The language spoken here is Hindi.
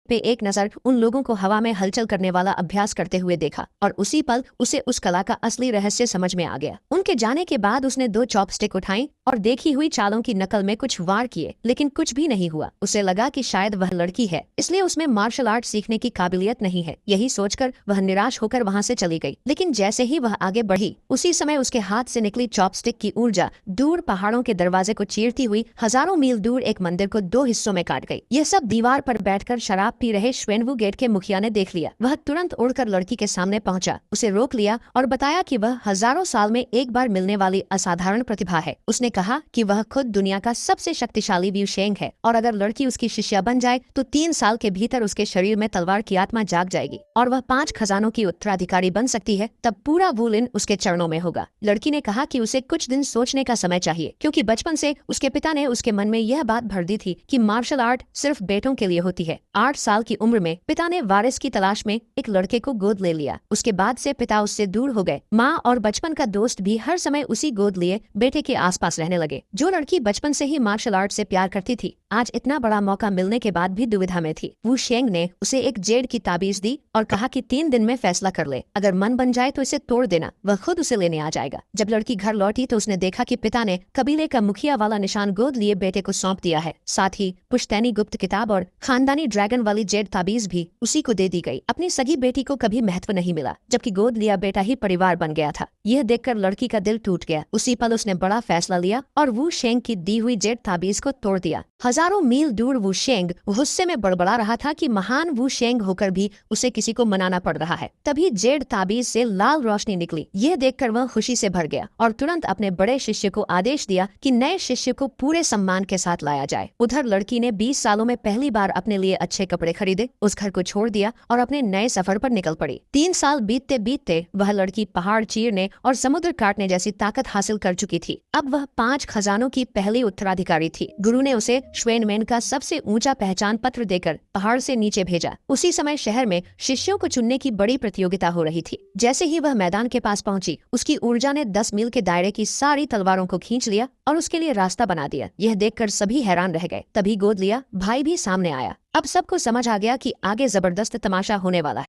पे एक नजर उन लोगों को हवा में हलचल करने वाला अभ्यास करते हुए देखा और उसी पल उसे उस कला का असली रहस्य समझ में आ गया। उनके जाने के बाद उसने 2 चॉपस्टिक उठाई और देखी हुई चालों की नकल में कुछ वार किए, लेकिन कुछ भी नहीं हुआ। उसे लगा कि शायद वह लड़की है, इसलिए उसमें मार्शल आर्ट सीखने की काबिलियत नहीं है। यही सोचकर वह निराश होकर वहां से चली गई। लेकिन जैसे ही वह आगे बढ़ी, उसी समय उसके हाथ से निकली चॉपस्टिक की ऊर्जा दूर पहाड़ों के दरवाजे को चीरती हुई हजारों मील दूर एक मंदिर को 2 हिस्सों में काट गई। यह सब दीवार पर बैठकर शराब पी रहे श्वेनवू गेट के मुखिया ने देख लिया। वह तुरंत उड़कर लड़की के सामने पहुंचा, उसे रोक लिया और बताया कि वह हजारों साल में एक बार मिलने वाली असाधारण प्रतिभा है। उसने कहा कि वह खुद दुनिया का सबसे शक्तिशाली व्यू शेंग है और अगर लड़की उसकी शिष्या बन जाए तो 3 साल के भीतर उसके शरीर में तलवार की आत्मा जाग जाएगी और वह 5 खजानों की उत्तराधिकारी बन सकती है। तब पूरा वुलिन उसके चरणों में होगा। लड़की ने कहा कि उसे कुछ दिन सोचने का समय चाहिए, क्योंकि बचपन से उसके पिता ने उसके मन में यह बात भर दी थी कि मार्शल आर्ट सिर्फ बेटों के लिए होती है। 8 साल की उम्र में पिता ने वारिस की तलाश में एक लड़के को गोद ले लिया। उसके बाद से पिता उससे दूर हो गए। माँ और बचपन का दोस्त भी हर समय उसी गोद लिए बेटे के आसपास रहने लगे। जो लड़की बचपन से ही मार्शल आर्ट से प्यार करती थी, आज इतना बड़ा मौका मिलने के बाद भी दुविधा में थी। वू शेंग ने उसे एक जेड की ताबीज दी और कहा कि 3 दिन में फैसला कर ले, अगर मन बन जाए तो इसे तोड़ देना, वह खुद उसे लेने आ जाएगा। जब लड़की घर लौटी तो उसने देखा कि पिता ने कबीले का मुखिया वाला निशान गोद लिए बेटे को सौंप दिया है। साथ ही पुश्तैनी गुप्त किताब और खानदानी ड्रैगन वाली जेड ताबीज भी उसी को दे दी गई। अपनी सगी बेटी को कभी महत्व नहीं मिला, जबकि गोद लिया बेटा ही परिवार बन गया था। यह देखकर लड़की का दिल टूट गया। उसी पल उसने बड़ा फैसला लिया और वू शेंग की दी हुई जेड ताबीज को तोड़ दिया। हजारों मील दूर वू शेंग गुस्से में बड़बड़ा रहा था कि महान वू शेंग होकर भी उसे किसी को मनाना पड़ रहा है। तभी जेड ताबीज से लाल रोशनी निकली। यह देखकर वह खुशी से भर गया और तुरंत अपने बड़े शिष्य को आदेश दिया कि नए शिष्य को पूरे सम्मान के साथ लाया जाए। उधर लड़की ने 20 सालों में पहली बार अपने लिए अच्छे कपड़े खरीदे, उस घर को छोड़ दिया और अपने नए सफर पर निकल पड़ी। 3 साल बीतते बीतते वह लड़की पहाड़ चीरने और समुद्र काटने जैसी ताकत हासिल कर चुकी थी। अब वह 5 खजानों की पहली उत्तराधिकारी थी। गुरु ने उसे श्वेनमेन का सबसे ऊंचा पहचान पत्र देकर पहाड़ से नीचे भेजा। उसी समय शहर में शिष्यों को चुनने की बड़ी प्रतियोगिता हो रही थी। जैसे ही वह मैदान के पास पहुंची, उसकी ऊर्जा ने 10 मील के दायरे की सारी तलवारों को खींच लिया और उसके लिए रास्ता बना दिया। यह देखकर सभी हैरान रह गए। तभी गोद लिया भाई भी सामने आया। अब सबको समझ आ गया कि आगे जबरदस्त तमाशा होने वाला है।